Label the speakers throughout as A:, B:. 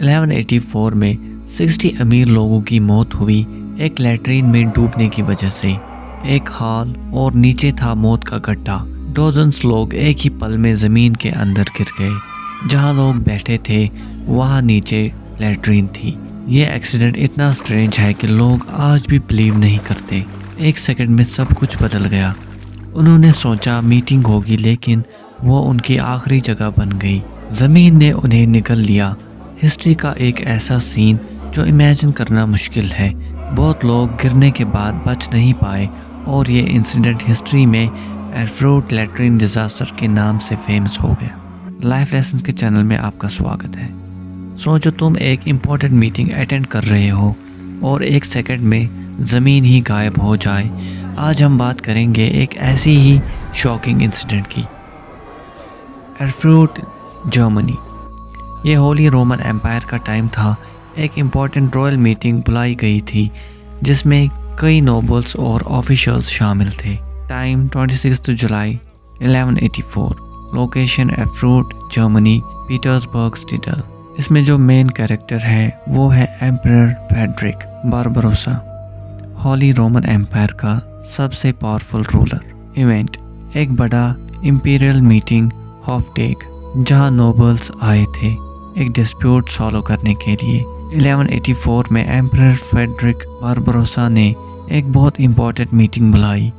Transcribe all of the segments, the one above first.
A: 1184 में 60 अमीर लोगों की मौत हुई एक लैट्रीन में डूबने की वजह से। एक हॉल और नीचे था मौत का गड्ढा। डॉजन्स लोग एक ही पल में ज़मीन के अंदर गिर गए। जहां लोग बैठे थे वहां नीचे लैट्रीन थी। ये एक्सीडेंट इतना स्ट्रेंज है कि लोग आज भी बिलीव नहीं करते। एक सेकंड में सब कुछ बदल गया। उन्होंने सोचा मीटिंग होगी, लेकिन वो उनकी आखिरी जगह बन गई। ज़मीन ने उन्हें निगल लिया। हिस्ट्री का एक ऐसा सीन जो इमेजिन करना मुश्किल है। बहुत लोग गिरने के बाद बच नहीं पाए और ये इंसिडेंट हिस्ट्री में एरफ्रूट लैट्रीन डिज़ास्टर के नाम से फेमस हो गया। लाइफ लेसन्स के चैनल में आपका स्वागत है। सोचो तुम एक इम्पोर्टेंट मीटिंग अटेंड कर रहे हो और एक सेकंड में ज़मीन ही गायब हो जाए। आज हम बात करेंगे एक ऐसी ही शॉकिंग इंसिडेंट की। एरफ्रूट, जर्मनी। ये होली रोमन एम्पायर का टाइम था। एक इम्पॉर्टेंट रॉयल मीटिंग बुलाई गई थी जिसमें कई नोबल्स और ऑफिशियल्स शामिल थे। टाइम 26 जुलाई 1184। लोकेशन एरफ्रूट, जर्मनी, पीटर्सबर्ग स्टिडल। इसमें जो मेन कैरेक्टर है वो है emperor Frederick Barbarossa, Holy Roman Empire का सबसे पावरफुल रूलर। इवेंट: एक बड़ा इंपीरियल मीटिंग हॉफटेक जहां नोबल्स आए थे एक डिस्प्यूट सॉल्व करने के लिए। 1184 में एम्परर फ्रेडरिक बारबरोसा ने एक बहुत इंपॉर्टेंट मीटिंग बुलाई।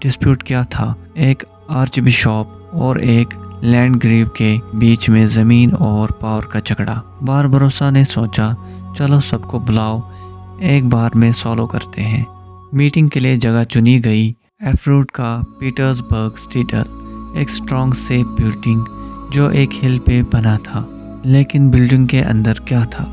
A: डिस्प्यूट क्या था? एक आर्च बिशॉप और एक लैंडग्रीव के बीच में ज़मीन और पावर का झगड़ा। बारबरोसा ने सोचा चलो सबको बुलाओ, एक बार में सॉल्व करते हैं। मीटिंग के लिए जगह चुनी गई एरफ्रूट का पीटर्सबर्ग स्टिडल, एक स्ट्रॉन्ग सेफ बिल्डिंग जो एक हिल पे बना था। लेकिन बिल्डिंग के अंदर क्या था?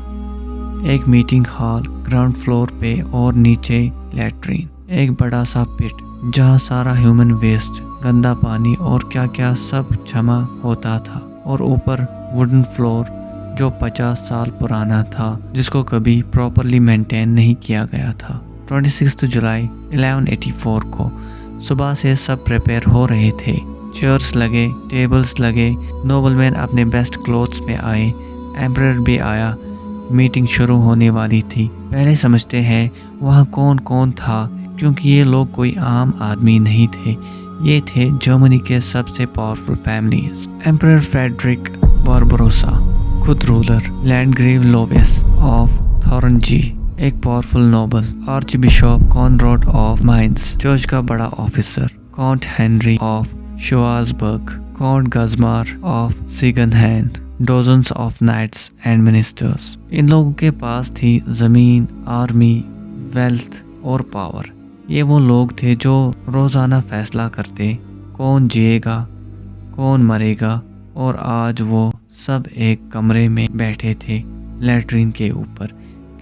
A: एक मीटिंग हॉल ग्राउंड फ्लोर पे और नीचे लैट्रीन, एक बड़ा सा पिट जहां सारा ह्यूमन वेस्ट, गंदा पानी और क्या क्या सब जमा होता था, और ऊपर वुडन फ्लोर जो 50 साल पुराना था जिसको कभी प्रॉपरली मेंटेन नहीं किया गया था। 26 जुलाई 1184 को सुबह से सब प्रिपेयर हो रहे थे। चेयर्स लगे, टेबल्स लगे, नोबलमैन अपने बेस्ट क्लोथ्स में आए, एम्परर भी आया। मीटिंग शुरू होने वाली थी। पहले समझते हैं वहाँ कौन कौन था, क्योंकि ये लोग कोई आम आदमी नहीं थे। ये थे जर्मनी के सबसे powerful families. Emperor Frederick Barbarossa, खुद ruler, landgrave Louis of Thuringia, एक powerful noble, archbishop Conrad of Mainz, church का बड़ा officer, Count Henry of Schwarzburg, Count Gozmar of Ziegenhain, dozens of knights and ministers. इन लोगों के पास थी ज़मीन, army, wealth और पावर। ये वो लोग थे जो रोज़ाना फैसला करते कौन जिएगा कौन मरेगा, और आज वो सब एक कमरे में बैठे थे लैट्रीन के ऊपर।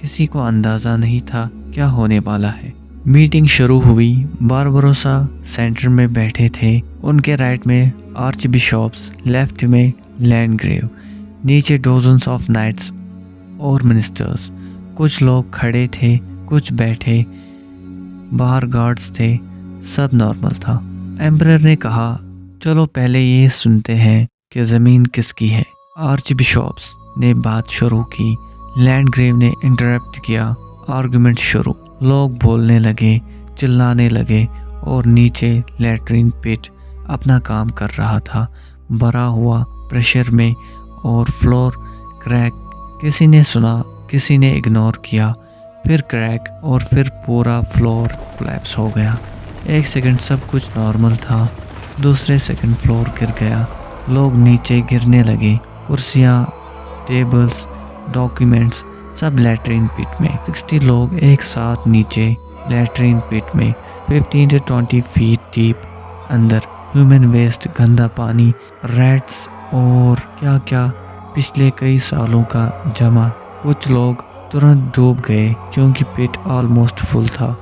A: किसी को अंदाज़ा नहीं था क्या होने वाला है। मीटिंग शुरू हुई। बारबरोसा सेंटर में बैठे थे। उनके राइट में आर्च बिशॉप्स, लेफ्ट में लैंडग्रेव, नीचे डोजन्स ऑफ नाइट्स और मिनिस्टर्स। कुछ लोग खड़े थे, कुछ बैठे, बाहर गार्ड्स थे, सब नॉर्मल था। एम्परर ने कहा चलो पहले ये सुनते हैं कि ज़मीन किसकी है। आर्च बिशॉप्स ने बात शुरू की। लैंडग्रेव ने इंटरप्ट किया। आर्गुमेंट शुरू। लोग बोलने लगे, चिल्लाने लगे, और नीचे लैट्रीन पिट अपना काम कर रहा था, भरा हुआ प्रेशर में, और फ्लोर क्रैक। किसी ने सुना, किसी ने इग्नोर किया, फिर क्रैक, और फिर पूरा फ्लोर कोलैप्स हो गया। एक सेकंड सब कुछ नॉर्मल था, दूसरे सेकंड फ्लोर गिर गया। लोग नीचे गिरने लगे, कुर्सियाँ, टेबल्स, डॉक्यूमेंट्स सब लैट्रीन पिट में। 60 लोग एक साथ नीचे लैट्रीन पिट में, 15 to 20 फीट डीप अंदर। ह्यूमन वेस्ट, गंदा पानी, रैट्स और क्या क्या पिछले कई सालों का जमा। कुछ लोग तुरंत डूब गए क्योंकि पिट ऑलमोस्ट फुल था।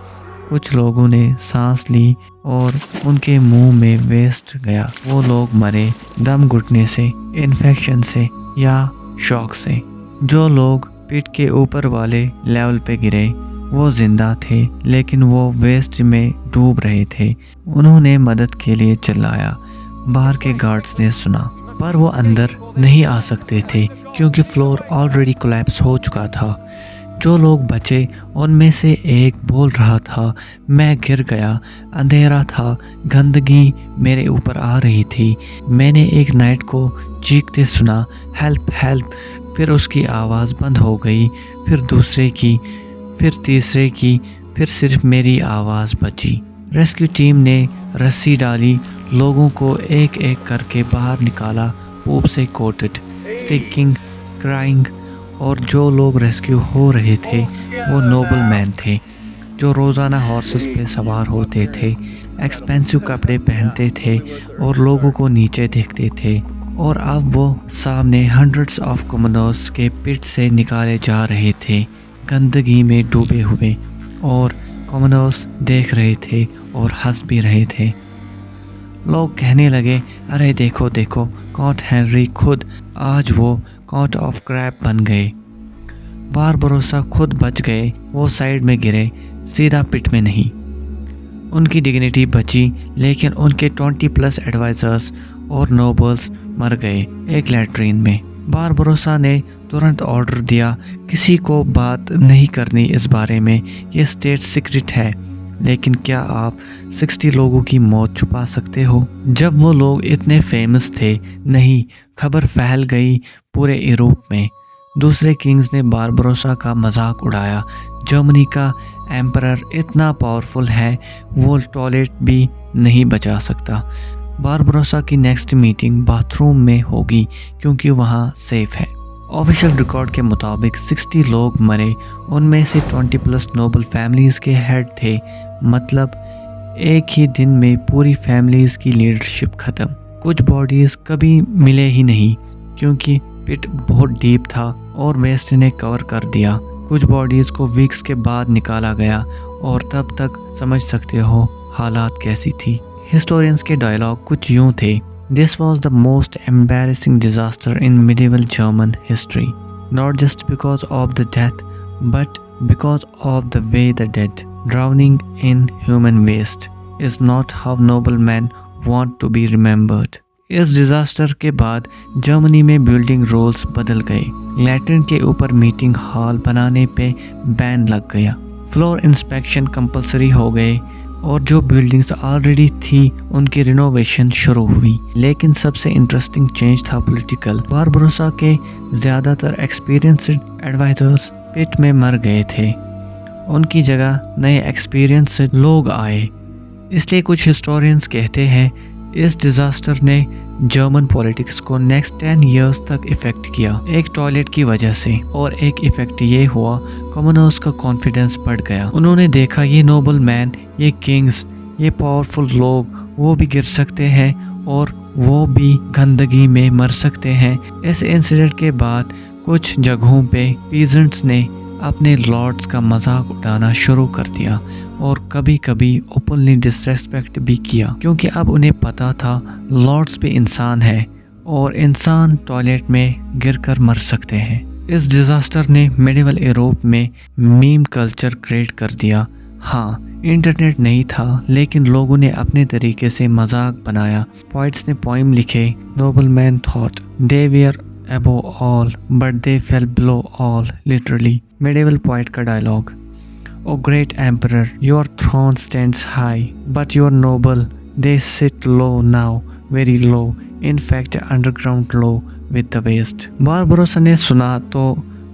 A: कुछ लोगों ने सांस ली और उनके मुंह में वेस्ट गया। वो लोग मरे दम घुटने से, इन्फेक्शन से या शॉक से। जो लोग पिट के ऊपर वाले लेवल पे गिरे वो जिंदा थे, लेकिन वो वेस्ट में डूब रहे थे। उन्होंने मदद के लिए चिल्लाया। बाहर के गार्ड्स ने सुना। पर वो अंदर नहीं आ सकते थे क्योंकि फ्लोर ऑलरेडी कोलैप्स हो चुका था। जो लोग बचे उनमें से एक बोल रहा था, मैं गिर गया, अंधेरा था, गंदगी मेरे ऊपर आ रही थी। मैंने एक नाइट को चीखते सुना, हेल्प हेल्प। फिर उसकी आवाज़ बंद हो गई, फिर दूसरे की, फिर तीसरे की, फिर सिर्फ मेरी आवाज़ बची। रेस्क्यू टीम ने रस्सी डाली, लोगों को एक एक करके बाहर निकाला, पूप से कोटेड, स्टिकिंग, क्राइंग। और जो लोग रेस्क्यू हो रहे थे वो नोबल मैन थे जो रोज़ाना हॉर्सेस पे सवार होते थे, एक्सपेंसिव कपड़े पहनते थे और लोगों को नीचे देखते थे। और अब वो सामने हंड्रेड्स ऑफ कॉमनर्स के पिट से निकाले जा रहे थे, गंदगी में डूबे हुए। और कॉमनर्स देख रहे थे और हंस भी रहे थे। लोग कहने लगे, अरे देखो देखो, काउंट हेनरी खुद आज वो काउंट ऑफ क्रैप बन गए। बारबरोसा खुद बच गए, वो साइड में गिरे, सीधा पिट में नहीं। उनकी डिग्निटी बची, लेकिन उनके 20+ एडवाइजर्स और नोबल्स मर गए एक लैट्रीन में। बारबरोसा ने तुरंत ऑर्डर दिया, किसी को बात नहीं करनी इस बारे में, ये स्टेट सीक्रेट है। लेकिन क्या आप 60 लोगों की मौत छुपा सकते हो? जब वो लोग इतने फेमस थे? नहीं, खबर फैल गई पूरे यूरोप में। दूसरे किंग्स ने बारबरोसा का मजाक उड़ाया। जर्मनी का एम्परर इतना पावरफुल है, वो टॉयलेट भी नहीं बचा सकता। बारबरोसा की नेक्स्ट मीटिंग बाथरूम में होगी क्योंकि वहाँ सेफ है। ऑफिशियल रिकॉर्ड के मुताबिक 60 लोग मरे, उनमें से 20+ नोबल फैमिलीज़ के हेड थे। मतलब एक ही दिन में पूरी फैमिलीज़ की लीडरशिप ख़त्म। कुछ बॉडीज़ कभी मिले ही नहीं क्योंकि पिट बहुत डीप था और वेस्ट ने कवर कर दिया। कुछ बॉडीज़ को वीक्स के बाद निकाला गया और तब तक समझ सकते हो हालात कैसी थी। हिस्टोरियंस के डायलॉग कुछ यूँ थे, This was the most embarrassing disaster in medieval German history, not just because of the death, but because of the way the dead, drowning in human waste, is not how noble men want to be remembered. इस disaster के बाद Germany में building rules बदल गए। Latrine के ऊपर meeting hall बनाने पे बैन लग गया, फ्लोर इंस्पेक्शन कंपलसरी हो गए और जो बिल्डिंग्स ऑलरेडी थी उनकी रिनोवेशन शुरू हुई। लेकिन सबसे इंटरेस्टिंग चेंज था पॉलिटिकल। बारबरोसा के ज़्यादातर एक्सपीरियंस्ड एडवाइजर्स पिट में मर गए थे, उनकी जगह नए एक्सपीरियंस्ड लोग आए। इसलिए कुछ हिस्टोरियंस कहते हैं इस डिज़ास्टर ने जर्मन पॉलिटिक्स को नेक्स्ट 10 इयर्स तक इफ़ेक्ट किया, एक टॉयलेट की वजह से। और एक इफ़ेक्ट ये हुआ, कॉमनर्स का कॉन्फिडेंस बढ़ गया। उन्होंने देखा ये नोबल मैन, ये किंग्स, ये पावरफुल लोग, वो भी गिर सकते हैं और वो भी गंदगी में मर सकते हैं। इस इंसिडेंट के बाद कुछ जगहों पे पीजेंट्स ने अपने लॉर्ड्स का मजाक उड़ाना शुरू कर दिया और कभी कभी ओपनली डिसरेस्पेक्ट भी किया, क्योंकि अब उन्हें पता था लॉर्ड्स भी इंसान है और इंसान टॉयलेट में गिरकर मर सकते हैं। इस डिज़ास्टर ने मिडिवल यूरोप में मीम कल्चर क्रिएट कर दिया। हाँ, इंटरनेट नहीं था, लेकिन लोगों ने अपने तरीके से मजाक बनाया। पोइट्स ने पोइम लिखे, noble man thought they were above all but they fell below all, literally. Medieval poet का dialogue, O great emperor, your throne stands high, but your noble, they sit low now, very low, in fact underground low with the waste. Barbarossa ने सुना तो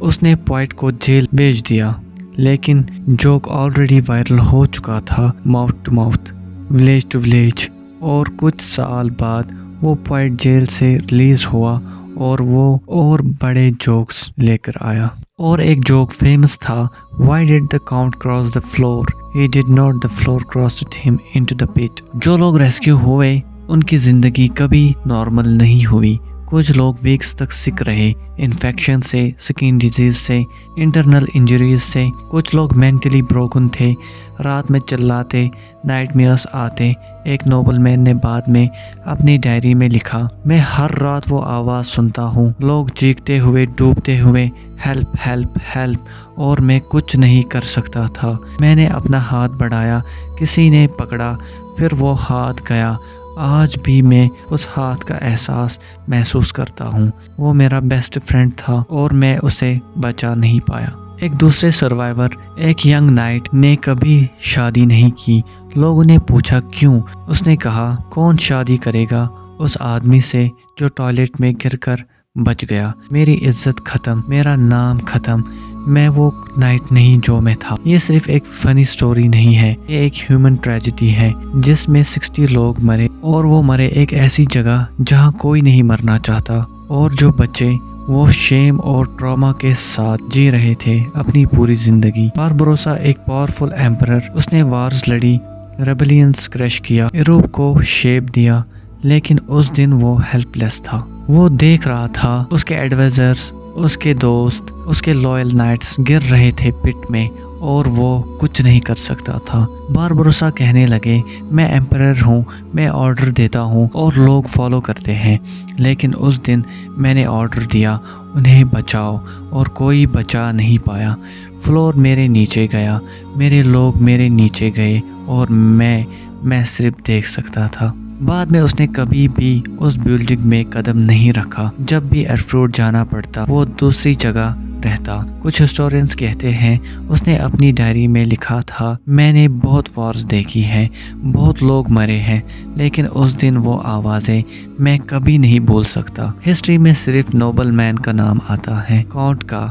A: उसने poet को jail भेज दिया, लेकिन joke already viral हो चुका था, mouth to mouth, village to village. और कुछ साल बाद वो पोइट जेल से रिलीज हुआ और वो और बड़े जोक्स लेकर आया। और एक जोक फेमस था, Why did the count cross the floor? He did not, the floor crossed him into the pit. जो लोग रेस्क्यू हुए उनकी ज़िंदगी कभी नॉर्मल नहीं हुई। कुछ लोग वीक्स तक सिक रहे, इन्फेक्शन से, स्किन डिजीज से, इंटरनल इंजरीज से। कुछ लोग मेंटली ब्रोकन थे, रात में चिल्लाते, नाइटमेयर्स आते। एक नोबल मैन ने बाद में अपनी डायरी में लिखा, मैं हर रात वो आवाज़ सुनता हूँ, लोग चीखते हुए, डूबते हुए, हेल्प हेल्प हेल्प, और मैं कुछ नहीं कर सकता था। मैंने अपना हाथ बढ़ाया, किसी ने पकड़ा, फिर वो हाथ गया, आज भी मैं उस हाथ का एहसास महसूस करता हूँ। वो मेरा बेस्ट फ्रेंड था और मैं उसे बचा नहीं पाया। एक दूसरे सर्वाइवर, एक यंग नाइट ने कभी शादी नहीं की। लोगों ने पूछा क्यों? उसने कहा, कौन शादी करेगा उस आदमी से जो टॉयलेट में गिरकर बच गया। मेरी इज्जत खत्म, मेरा नाम खत्म, मैं वो नाइट नहीं जो मैं था। ये सिर्फ एक फनी स्टोरी नहीं है, ये एक ह्यूमन ट्रेजेडी है जिसमें 60 लोग मरे, और वो मरे एक ऐसी जगह जहाँ कोई नहीं मरना चाहता। और जो बचे वो शेम और ट्रॉमा के साथ जी रहे थे अपनी पूरी जिंदगी। बारबरोसा एक पावरफुल एम्परर, उसने वार्स लड़ी, रेबेलियंस क्रैश किया, यूरोप को शेप दिया, लेकिन उस दिन वो हेल्पलेस था। वो देख रहा था उसके एडवाइजर्स, उसके दोस्त, उसके लॉयल नाइट्स गिर रहे थे पिट में, और वो कुछ नहीं कर सकता था। बारबरोसा कहने लगे, मैं एम्परर हूँ, मैं ऑर्डर देता हूँ और लोग फॉलो करते हैं। लेकिन उस दिन मैंने ऑर्डर दिया, उन्हें बचाओ, और कोई बचा नहीं पाया। फ्लोर मेरे नीचे गया, मेरे लोग मेरे नीचे गए, और मैं सिर्फ देख सकता था। बाद में उसने कभी भी उस बिल्डिंग में कदम नहीं रखा। जब भी एयरपोर्ट जाना पड़ता वो दूसरी जगह रहता। कुछ हिस्टोरियंस कहते हैं उसने अपनी डायरी में लिखा था, मैंने बहुत वॉर्स देखी हैं, बहुत लोग मरे हैं, लेकिन उस दिन वो आवाज़ें मैं कभी नहीं भूल सकता। हिस्ट्री में सिर्फ नोबल मैन का नाम आता है, काउंट का,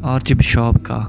A: आर्चबिशप का,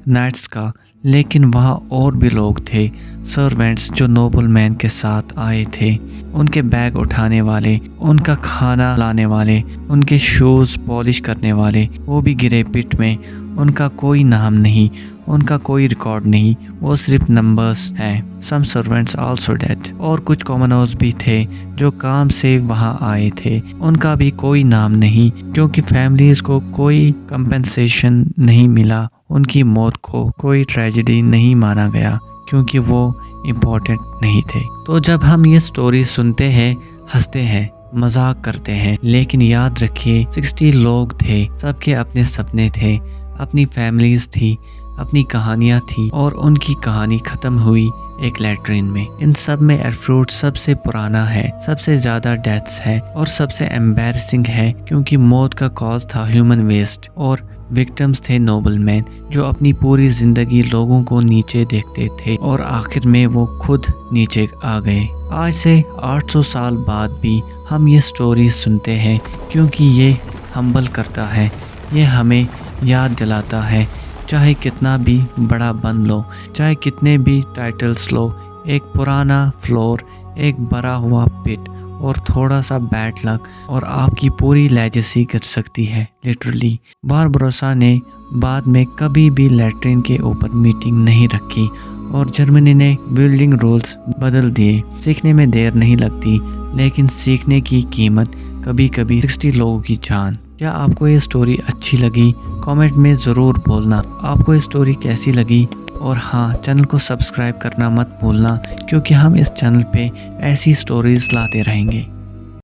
A: नाइट्स का, लेकिन वहाँ और भी लोग थे, सर्वेंट्स जो नोबल मैन के साथ आए थे, उनके बैग उठाने वाले, उनका खाना लाने वाले, उनके शूज़ पॉलिश करने वाले, वो भी गिरे पिट में। उनका कोई नाम नहीं, उनका कोई रिकॉर्ड नहीं, वो सिर्फ नंबर्स हैं। सम सर्वेंट्स आल्सो डेड। और कुछ कॉमनर्स भी थे जो काम से वहाँ आए थे, उनका भी कोई नाम नहीं, क्योंकि फैमिलीज को कोई कंपेंसेशन नहीं मिला। उनकी मौत को कोई ट्रेजेडी नहीं माना गया, क्योंकि वो इम्पोर्टेंट नहीं थे। तो जब हम ये स्टोरी सुनते हैं, हंसते हैं, मजाक करते हैं, लेकिन याद रखिए 60 लोग थे, सबके अपने सपने थे, अपनी फैमिलीज थी, अपनी कहानियाँ थी, और उनकी कहानी ख़त्म हुई एक लैट्रिन में। इन सब में एयरफ्रूट सबसे पुराना है, सबसे ज़्यादा डेथ्स है, और सबसे एम्बैरसिंग है, क्योंकि मौत का कॉज था ह्यूमन वेस्ट, और विक्टिम्स थे नोबल मैन जो अपनी पूरी ज़िंदगी लोगों को नीचे देखते थे, और आखिर में वो खुद नीचे आ गए। आज से 800 साल बाद भी हम ये स्टोरी सुनते हैं, क्योंकि ये हम्बल करता है, ये हमें याद दिलाता है, चाहे कितना भी बड़ा बन लो, चाहे कितने भी टाइटल्स लो, एक पुराना फ्लोर, एक भरा हुआ पिट, और थोड़ा सा बैड लक, और आपकी पूरी लेजेसी गिर सकती है लिटरली। बारबरोसा ने बाद में कभी भी लैट्रिन के ऊपर मीटिंग नहीं रखी, और जर्मनी ने बिल्डिंग रूल्स बदल दिए। सीखने में देर नहीं लगती, लेकिन सीखने की कीमत कभी कभी 60 लोगों की जान। क्या आपको ये स्टोरी अच्छी लगी? कमेंट में ज़रूर बोलना आपको ये स्टोरी कैसी लगी। और हाँ, चैनल को सब्सक्राइब करना मत भूलना, क्योंकि हम इस चैनल पे ऐसी स्टोरीज़ लाते रहेंगे।